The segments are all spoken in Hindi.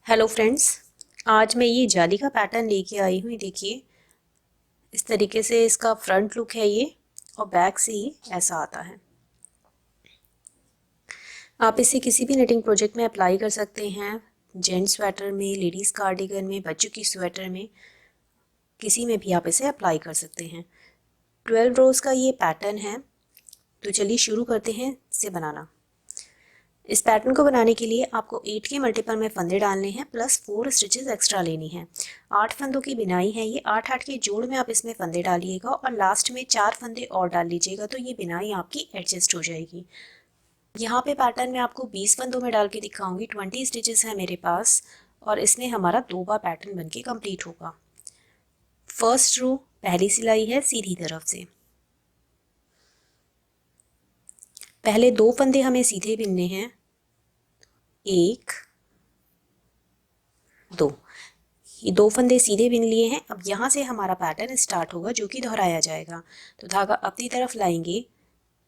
हेलो फ्रेंड्स, आज मैं ये जाली का पैटर्न लेके आई हूँ। देखिए, इस तरीके से इसका फ्रंट लुक है ये, और बैक से ये ऐसा आता है। आप इसे किसी भी निटिंग प्रोजेक्ट में अप्लाई कर सकते हैं। जेंट्स स्वेटर में, लेडीज़ कार्डिगन में, बच्चों की स्वेटर में, किसी में भी आप इसे अप्लाई कर सकते हैं। 12 रोज़ का ये पैटर्न है। तो चलिए शुरू करते हैं इसे बनाना। इस पैटर्न को बनाने के लिए आपको 8 के मल्टीपल में फंदे डालने हैं, प्लस 4 स्टिचेस एक्स्ट्रा लेनी है। 8 फंदों की बिनाई है ये। 8 के जोड़ में आप इसमें फंदे डालिएगा और लास्ट में 4 फंदे और डाल लीजिएगा, तो ये बिनाई आपकी एडजस्ट हो जाएगी। यहाँ पे पैटर्न में आपको 20 फंदों में डाल के दिखाऊंगी। 20 स्टिचेस है मेरे पास, और इसमें हमारा 2 बार पैटर्न बनके कंप्लीट होगा। फर्स्ट रो पहली सिलाई है सीधी तरफ से। पहले 2 फंदे हमें सीधे बिनने हैं, 1 2। ये 2 फंदे सीधे बिन लिए हैं। अब यहाँ से हमारा पैटर्न स्टार्ट होगा, जो कि दोहराया जाएगा। तो धागा अपनी तरफ लाएंगे,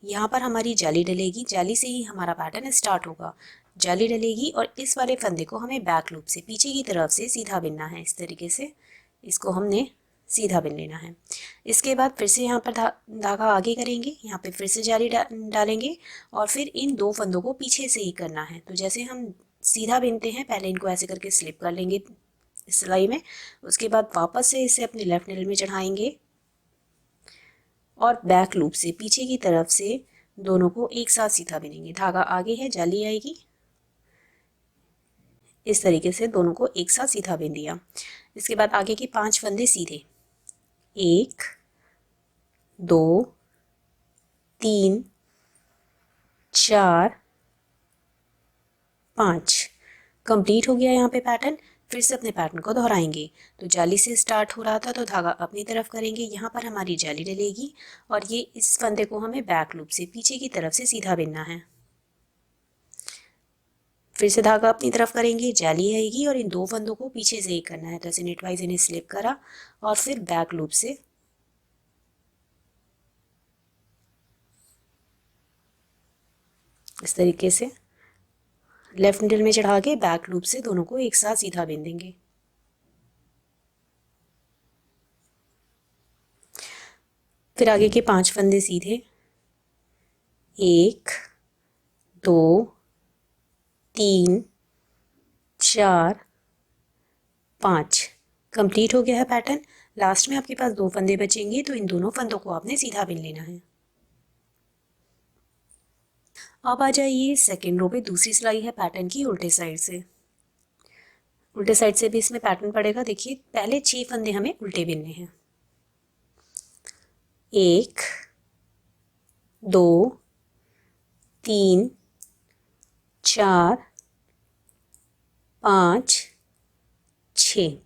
यहाँ पर हमारी जाली डलेगी, जाली से ही हमारा पैटर्न स्टार्ट होगा। जाली डलेगी और इस वाले फंदे को हमें बैक लूप से पीछे की तरफ से सीधा बिनना है। इस तरीके से इसको हमने सीधा बिन लेना है। इसके बाद फिर से यहाँ पर धागा आगे करेंगे, यहाँ पे फिर से जाली डालेंगे और फिर इन 2 फंदों को पीछे से ही करना है। तो जैसे हम सीधा बिनते हैं, पहले इनको ऐसे करके स्लिप कर लेंगे सिलाई में। उसके बाद वापस से इसे अपने लेफ्ट नीडल में चढ़ाएंगे और बैक लूप से पीछे की तरफ से दोनों को एक साथ सीधा बिनेंगे। धागा आगे है, जाली आएगी, इस तरीके से दोनों को एक साथ सीधा बिन दिया। इसके बाद आगे के 5 फंदे सीधे, 1 2 3 4 5। कंप्लीट हो गया यहाँ पे पैटर्न। फिर से अपने पैटर्न को दोहराएंगे। तो जाली से स्टार्ट हो रहा था, तो धागा अपनी तरफ करेंगे, यहाँ पर हमारी जाली डलेगी और ये इस फंदे को हमें बैक लूप से पीछे की तरफ से सीधा बिनना है। फिर से धागा अपनी तरफ करेंगे, जाली आएगी और इन 2 फंदों को पीछे से ही करना है। तो ऐसे नेटवाइज इन्हें स्लिप करा और फिर बैक लूप से इस तरीके से लेफ्ट नीडल में चढ़ा के बैक लूप से दोनों को एक साथ सीधा बिन देंगे। फिर आगे के 5 फंदे सीधे, 1 2 3 4 5। कंप्लीट हो गया है पैटर्न। लास्ट में आपके पास 2 फंदे बचेंगे, तो इन दोनों फंदों को आपने सीधा बिन लेना है। अब आ जाइए सेकेंड रो पे। दूसरी सिलाई है पैटर्न की उल्टे साइड से। उल्टे साइड से भी इसमें पैटर्न पड़ेगा। देखिए, पहले 6 फंदे हमें उल्टे बिनने हैं, 1 2 3 4 5 6।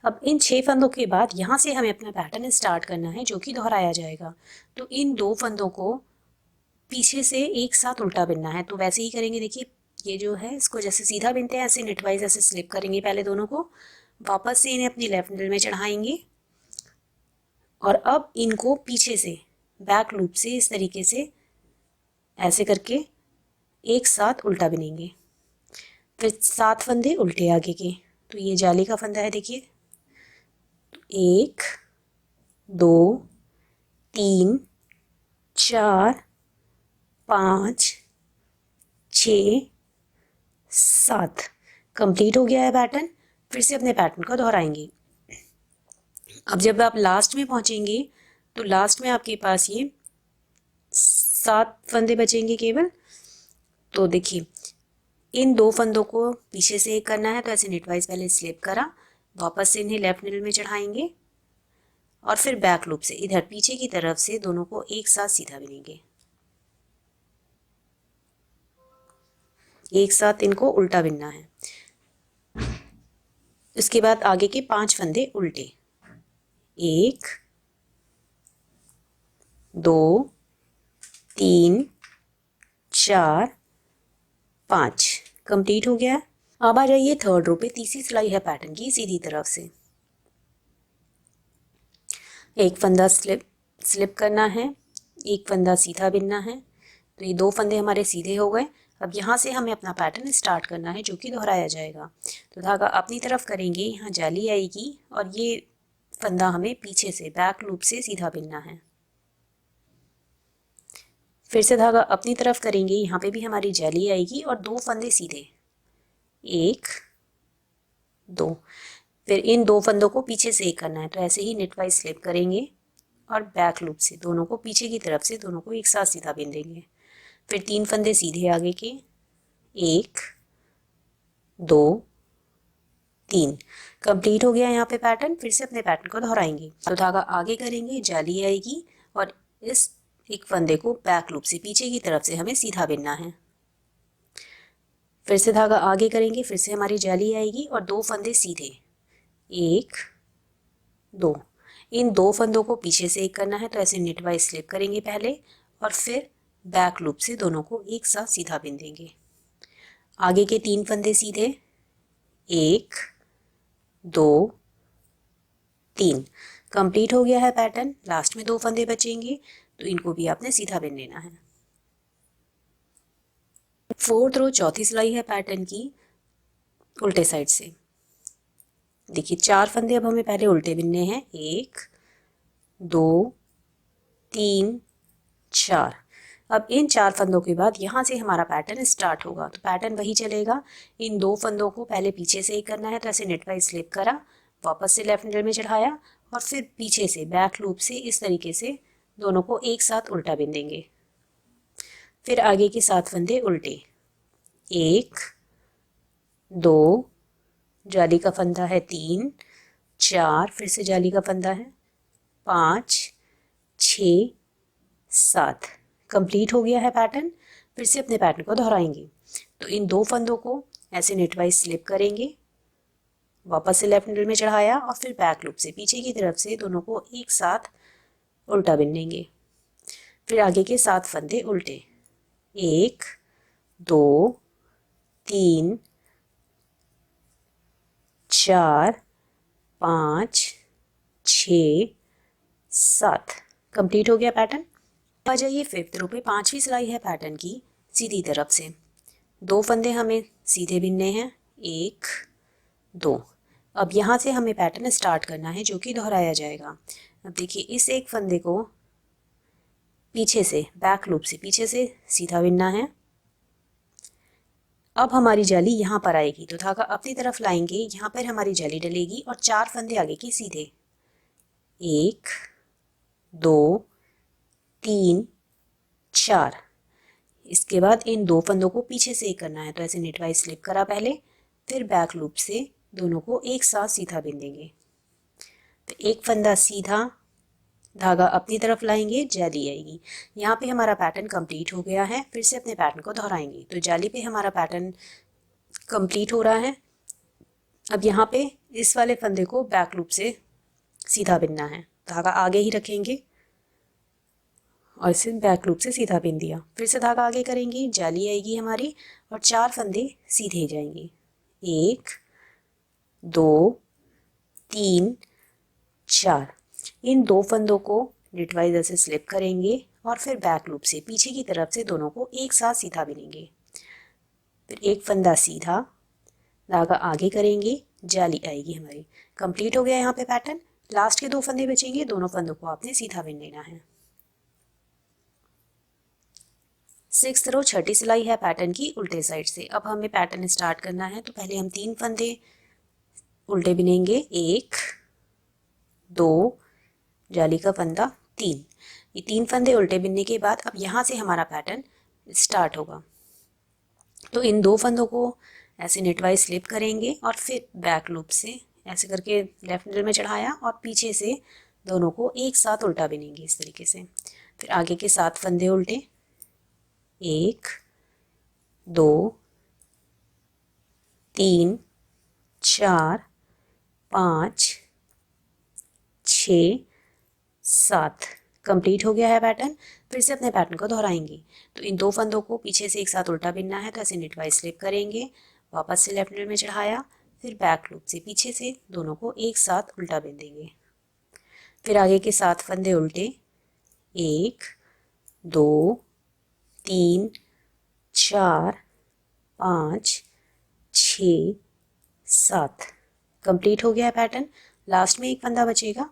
अब इन 6 फंदों के बाद यहाँ से हमें अपना पैटर्न स्टार्ट करना है, जो कि दोहराया जाएगा। तो इन 2 फंदों को पीछे से एक साथ उल्टा बिनना है। तो वैसे ही करेंगे। देखिए, ये जो है इसको जैसे सीधा बिनते हैं, ऐसे नेटवाइज ऐसे स्लिप करेंगे पहले दोनों को, वापस से इन्हें अपनी लेफ्ट नीडल में चढ़ाएंगे और अब इनको पीछे से बैक लूप से इस तरीके से ऐसे करके एक साथ उल्टा बिनेंगे। फिर 7 फंदे उल्टे आगे के। तो ये जाली का फंदा है, देखिए, 1 2 3 4 5 6 7। कंप्लीट हो गया है पैटर्न। फिर से अपने पैटर्न को दोहराएंगे। अब जब आप लास्ट में पहुंचेंगे, तो लास्ट में आपके पास ये 7 फंदे बचेंगे केवल। तो देखिए, इन 2 फंदों को पीछे से एक करना है। तो ऐसे नेटवाइज पहले स्लिप करा, वापस से इन्हें लेफ्ट नीडल में चढ़ाएंगे और फिर बैक लूप से इधर पीछे की तरफ से दोनों को एक साथ सीधा बिनेंगे। एक साथ इनको उल्टा बिनना है। उसके बाद आगे के 5 फंदे उल्टे, 1 2 3 4 5। कंप्लीट हो गया। अब आ जाइए थर्ड रो पे। तीसरी सिलाई है पैटर्न की सीधी तरफ से। एक फंदा स्लिप करना है, एक फंदा सीधा बिनना है। तो ये 2 फंदे हमारे सीधे हो गए। अब यहाँ से हमें अपना पैटर्न स्टार्ट करना है जो कि दोहराया जाएगा। तो धागा अपनी तरफ करेंगे, यहाँ जाली आएगी और ये फंदा हमें पीछे से बैक लूप से सीधा बिनना है। फिर से धागा अपनी तरफ करेंगे, यहाँ पे भी हमारी जाली आएगी और 2 फंदे सीधे, 1 2। फिर इन 2 फंदों को पीछे से एक करना है, तो ऐसे ही नेट वाइज स्लिप करेंगे और बैक लूप से दोनों को पीछे की तरफ से दोनों को एक साथ सीधा बिन देंगे। फिर 3 फंदे सीधे आगे के, 1 2 3। कंप्लीट हो गया यहाँ पे पैटर्न। फिर से अपने पैटर्न को दोहराएंगे, तो धागा आगे करेंगे, जाली आएगी और इस एक फंदे को बैक लूप से पीछे की तरफ से हमें सीधा बिनना है। फिर से धागा आगे करेंगे, फिर से हमारी जाली आएगी और 2 फंदे सीधे, 1 2। इन 2 फंदों को पीछे से एक करना है, तो ऐसे नेट वाइज स्लिप करेंगे पहले और फिर बैक लूप से दोनों को एक साथ सीधा बिन देंगे। आगे के 3 फंदे सीधे, 1 2 3। कंप्लीट हो गया है पैटर्न। लास्ट में 2 फंदे बचेंगे, तो इनको भी आपने सीधा बिन लेना है। 4th रो चौथी सिलाई है पैटर्न की, उल्टे साइड से। देखिए 4 फंदे अब हमें पहले उल्टे बिनने हैं, 1 2 3 4। अब इन 4 फंदों के बाद यहाँ से हमारा पैटर्न स्टार्ट होगा, तो पैटर्न वही चलेगा। इन 2 फंदों को पहले पीछे से ही करना है, तो ऐसे नेट वाइज स्लिप करा, वापस से लेफ्ट नीडल में चढ़ाया और फिर पीछे से बैक लूप से इस तरीके से दोनों को एक साथ उल्टा बिन देंगे। फिर आगे के 7 फंदे उल्टे, 1 2, जाली का फंदा है 3 4, फिर से जाली का फंदा है 5 6 7। कंप्लीट हो गया है पैटर्न। फिर से अपने पैटर्न को दोहराएंगे, तो इन 2 फंदों को ऐसे नेट वाइज स्लिप करेंगे, वापस से लेफ्ट नीडल में चढ़ाया और फिर बैक लूप से पीछे की तरफ से दोनों को एक साथ उल्टा बिन लेंगे। फिर आगे के 7 फंदे उल्टे, 1 2 3 4 5 6 7। कंप्लीट हो गया पैटर्न। आ जाइए 5th रो पे, 5वीं सिलाई है पैटर्न की, सीधी तरफ से। 2 फंदे हमें सीधे बिनने हैं, 1 2। अब यहाँ से हमें पैटर्न स्टार्ट करना है जो कि दोहराया जाएगा। अब देखिए इस एक फंदे को पीछे से बैक लूप से पीछे से सीधा बिनना है। अब हमारी जाली यहाँ पर आएगी, तो धागा अपनी तरफ लाएंगे, यहाँ पर हमारी जाली डलेगी और 4 फंदे आगे की सीधे, 1 2 3 4। इसके बाद इन 2 फंदों को पीछे से एक करना है, तो ऐसे नेट वाइज स्लिप करा पहले, फिर बैक लूप से दोनों को एक साथ सीधा बिन देंगे। तो एक फंदा सीधा, धागा अपनी तरफ लाएंगे, जाली आएगी। यहाँ पे हमारा पैटर्न कंप्लीट हो गया है। फिर से अपने पैटर्न को दोहराएंगे, तो जाली पे हमारा पैटर्न कंप्लीट हो रहा है। अब यहाँ पे इस वाले फंदे को बैक लूप से सीधा बिनना है, धागा आगे ही रखेंगे और इसे बैक लूप से सीधा बिन दिया। फिर से धागा आगे करेंगे, जाली आएगी हमारी और 4 फंदे सीधे जाएंगे, 1 2 3 4। इन 2 फंदों को नेट वाइज ऐसे स्लिप करेंगे और फिर बैक लूप से पीछे की तरफ से दोनों को एक साथ सीधा बिनेंगे। फिर एक फंदा सीधा, धागा आगे करेंगे, जाली आएगी हमारी। कंप्लीट हो गया यहाँ पे पैटर्न। लास्ट के 2 फंदे बचेंगे, दोनों फंदों को आपने सीधा बिन लेना है। 6th रो छठी सिलाई है पैटर्न की, उल्टे साइड से। अब हमें पैटर्न स्टार्ट करना है, तो पहले हम 3 फंदे उल्टे बिनेंगे, 1 2, जाली का फंदा 3। ये 3 फंदे उल्टे बिनने के बाद अब यहाँ से हमारा पैटर्न स्टार्ट होगा। तो इन 2 फंदों को ऐसे नेट वाइज स्लिप करेंगे और फिर बैक लूप से ऐसे करके लेफ्ट नीडल में चढ़ाया और पीछे से दोनों को एक साथ उल्टा बिनेंगे इस तरीके से। फिर आगे के 7 फंदे उल्टे, 1 2 3 4 5 6 7। कंप्लीट हो गया है पैटर्न। फिर से अपने पैटर्न को दोहराएंगे, तो इन 2 फंदों को पीछे से एक साथ उल्टा बिनना है, तो ऐसे नेट वाइज स्लिप करेंगे, वापस से लेफ्ट नीडल में चढ़ाया, फिर बैक लूप से पीछे से दोनों को एक साथ उल्टा बिन देंगे। फिर आगे के 7 फंदे उल्टे, 1 2 3 4 5, 6, 7। कंप्लीट हो गया है पैटर्न। लास्ट में एक फंदा बचेगा,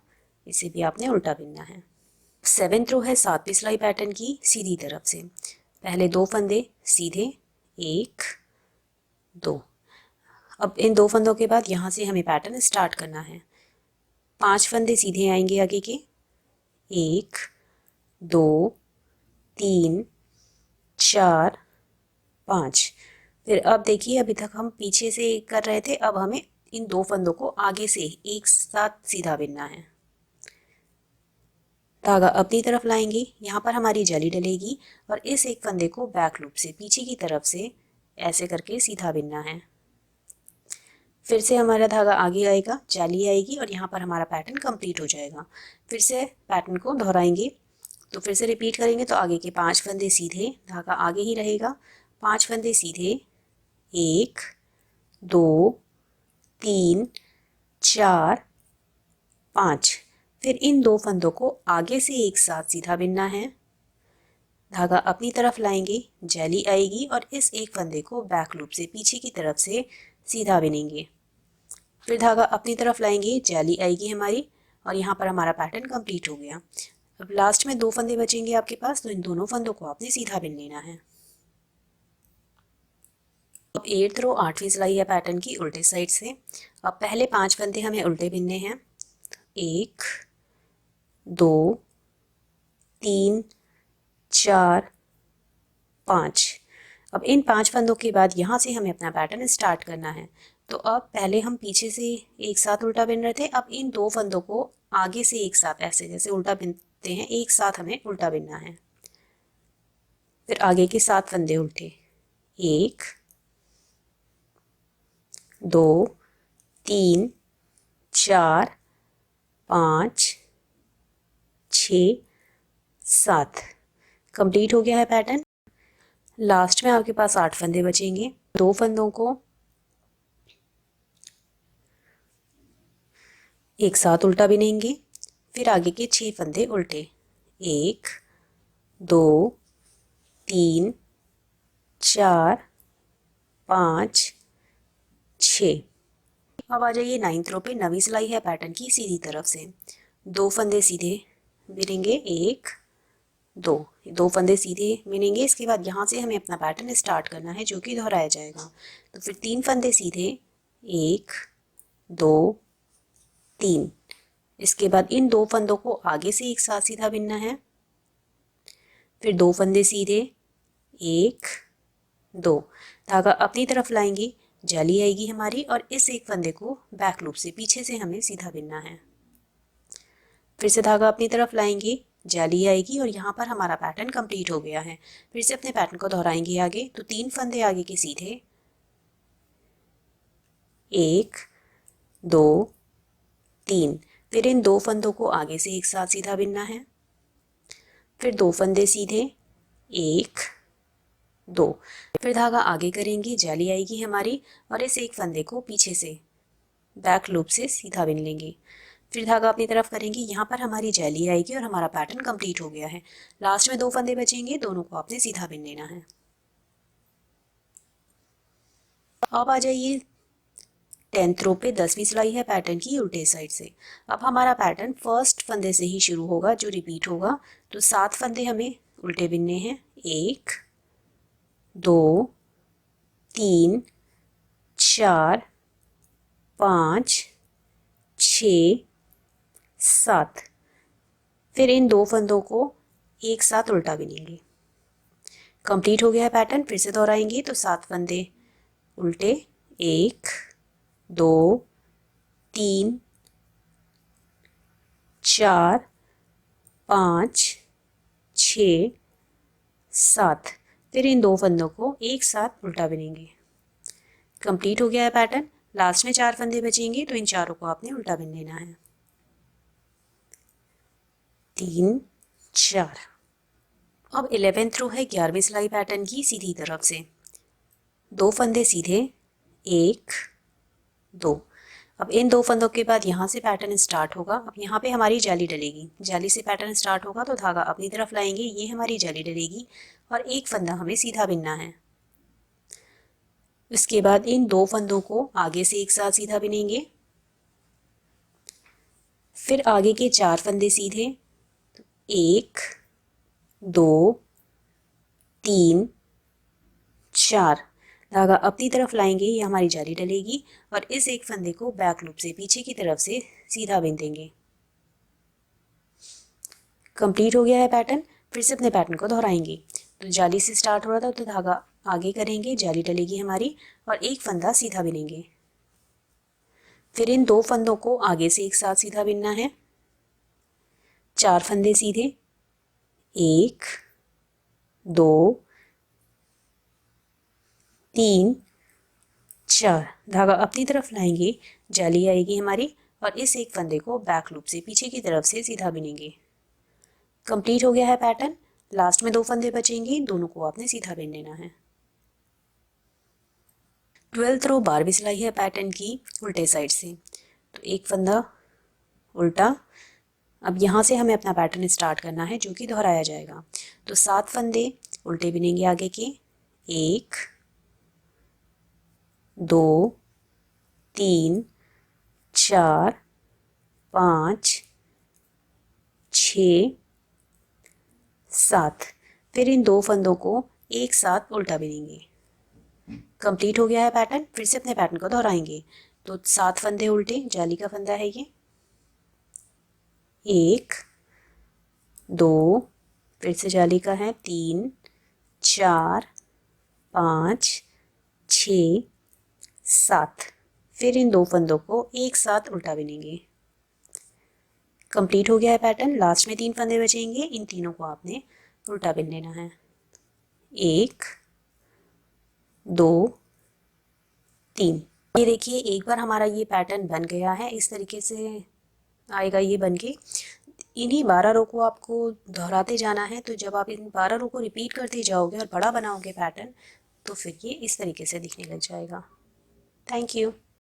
इसे भी आपने उल्टा बिनना है। 7th रो है 7वीं सिलाई पैटर्न की सीधी तरफ से। पहले 2 फंदे सीधे, 1, 2। अब इन 2 फंदों के बाद यहाँ से हमें पैटर्न स्टार्ट करना है। 5 फंदे सीधे आएंगे आगे के, 1, 2, 3, 4, 5। फिर अब देखिए, अभी तक हम पीछे से कर रहे थे, अब हमें इन 2 फंदों को आगे से एक साथ सीधा बिनना है। धागा अपनी तरफ लाएंगे, यहाँ पर हमारी जाली डलेगी और इस एक फंदे को बैक लूप से पीछे की तरफ से ऐसे करके सीधा बिनना है। फिर से हमारा धागा आगे आएगा, जाली आएगी और यहाँ पर हमारा पैटर्न कंप्लीट हो जाएगा। फिर से पैटर्न को दोहराएंगे, तो फिर से रिपीट करेंगे। तो आगे के 5 फंदे सीधे, धागा आगे ही रहेगा, 5 फंदे सीधे, 1, 2, 3, 4, 5। फिर इन 2 फंदों को आगे से एक साथ सीधा बिनना है। धागा अपनी तरफ लाएंगे, जाली आएगी और इस एक फंदे को बैक लूप से पीछे की तरफ से सीधा बिनेंगे। फिर धागा अपनी तरफ लाएंगे, जाली आएगी हमारी और यहाँ पर हमारा पैटर्न कंप्लीट हो गया। अब लास्ट में 2 फंदे बचेंगे आपके पास, तो इन दोनों फंदों को आपने सीधा बिन लेना है। अब 8th रो 8वीं सिलाई है पैटर्न की उल्टे साइड से। अब पहले 5 फंदे हमें उल्टे बिनने हैं, 1, 2, 3, 4, 5। अब इन 5 फंदों के बाद यहाँ से हमें अपना पैटर्न स्टार्ट करना है। तो अब पहले हम पीछे से एक साथ उल्टा बिन रहे थे, अब इन 2 फंदों को आगे से एक साथ ऐसे जैसे उल्टा बिनते हैं, एक साथ हमें उल्टा बिनना है। फिर आगे के 7 फंदे उल्टे, 1, 2, 3, 4, 5, 6, 7। कंप्लीट हो गया है पैटर्न। लास्ट में आपके पास 8 फंदे बचेंगे। 2 फंदों को एक साथ उल्टा बिनेंगे, फिर आगे के 6 फंदे उल्टे, 1, 2, 3, 4, 5, 6। अब आ जाइए 9th रो पे। 9वीं सिलाई है पैटर्न की सीधी तरफ से। 2 फंदे सीधे बिनेंगे, 1, 2 फंदे सीधे बिनेंगे। इसके बाद यहाँ से हमें अपना पैटर्न स्टार्ट करना है जो कि दोहराया जाएगा। तो फिर 3 फंदे सीधे, 1, 2, 3। इसके बाद इन 2 फंदों को आगे से एक साथ सीधा बिनना है। फिर 2 फंदे सीधे, 1, 2। धागा अपनी तरफ लाएंगे, जाली आएगी हमारी और इस एक फंदे को बैक लूप से पीछे से हमें सीधा बिनना है। फिर से धागा अपनी तरफ लाएंगे, जाली आएगी और यहाँ पर हमारा पैटर्न कंप्लीट हो गया है। फिर से अपने पैटर्न को दोहराएंगे आगे। तो 3 फंदे आगे के सीधे, 1, 2, 3। फिर इन 2 फंदों को आगे से एक साथ सीधा बिनना है। फिर 2 फंदे सीधे, 1, 2। फिर धागा आगे करेंगे, जाली आएगी हमारी और इस एक फंदे को पीछे से बैक लूप से सीधा बिन लेंगे। फिर धागा अपनी तरफ करेंगे, यहाँ पर हमारी जाली आएगी और हमारा पैटर्न कंप्लीट हो गया है। लास्ट में 2 फंदे बचेंगे, दोनों को आपने सीधा बिन लेना है। अब आ जाइए 10th रो पे। 10वीं सिलाई है पैटर्न की उल्टे साइड से। अब हमारा पैटर्न फर्स्ट फंदे से ही शुरू होगा जो रिपीट होगा। तो 7 फंदे हमें उल्टे बिनने हैं, 1, 2, 3, 4, 5, 6, 7। फिर इन 2 फंदों को एक साथ उल्टा बिनेंगे। कंप्लीट हो गया है पैटर्न। फिर से दोहराएंगे। तो 7 फंदे उल्टे, 1, 2, 3, 4, 5, 6, 7। फिर इन 2 फंदों को एक साथ उल्टा बिनेंगे। कंप्लीट हो गया है पैटर्न। लास्ट में 4 फंदे बचेंगे, तो इन चारों को आपने उल्टा बिन लेना है। 3, 4। अब 11th रो है 11वीं सिलाई पैटर्न की सीधी तरफ से। 2 फंदे सीधे, 1, 2। अब इन 2 फंदों के बाद यहाँ से पैटर्न स्टार्ट होगा। अब यहाँ पे हमारी जाली डलेगी, जाली से पैटर्न स्टार्ट होगा। तो धागा अपनी तरफ लाएंगे, ये हमारी जाली डलेगी और एक फंदा हमें सीधा बिनना है। उसके बाद इन 2 फंदों को आगे से एक साथ सीधा बिनेंगे। फिर आगे के 4 फंदे सीधे, 1 2 3 4। धागा अपनी तरफ लाएंगे, ये हमारी जाली डलेगी और इस एक फंदे को बैक लूप से पीछे की तरफ से सीधा बिन देंगे। कंप्लीट हो गया है पैटर्न। फिर से अपने पैटर्न को दोहराएंगे। तो जाली से स्टार्ट हो रहा था तो धागा आगे करेंगे, जाली डलेगी हमारी और एक फंदा सीधा बिनेंगे। फिर इन 2 फंदों को आगे से एक साथ सीधा बिनना है। 4 फंदे सीधे, 1 2 3 4। धागा अपनी तरफ लाएंगे, जाली आएगी हमारी और इस एक फंदे को बैक लूप से पीछे की तरफ से सीधा बिनेंगे। कंप्लीट हो गया है पैटर्न। लास्ट में 2 फंदे बचेंगे, दोनों को आपने सीधा बिन लेना है। 12th रो बारहवीं सिलाई है पैटर्न की उल्टे साइड से। तो एक फंदा उल्टा। अब यहाँ से हमें अपना पैटर्न स्टार्ट करना है जो कि दोहराया जाएगा। तो 7 फंदे उल्टे बिनेंगे आगे के, 1 2 3 4 5 6 7। फिर इन 2 फंदों को एक साथ उल्टा बिनेंगे। कंप्लीट हो गया है पैटर्न। फिर से अपने पैटर्न को दोहराएंगे। तो 7 फंदे उल्टे, जाली का फंदा है ये, 1 2, फिर से जाली का है, 3 4 5 6 7। फिर इन 2 फंदों को एक साथ उल्टा बिनेंगे। कंप्लीट हो गया है पैटर्न। लास्ट में 3 फंदे बचेंगे, इन तीनों को आपने उल्टा बिन लेना है। 1 2 3। ये देखिए एक बार हमारा ये पैटर्न बन गया है, इस तरीके से आएगा ये बन के। इन्हीं 12 रो को आपको दोहराते जाना है। तो जब आप इन 12 रो को रिपीट करते जाओगे और बड़ा बनाओगे पैटर्न, तो फिर ये इस तरीके से दिखने लग जाएगा। Thank you.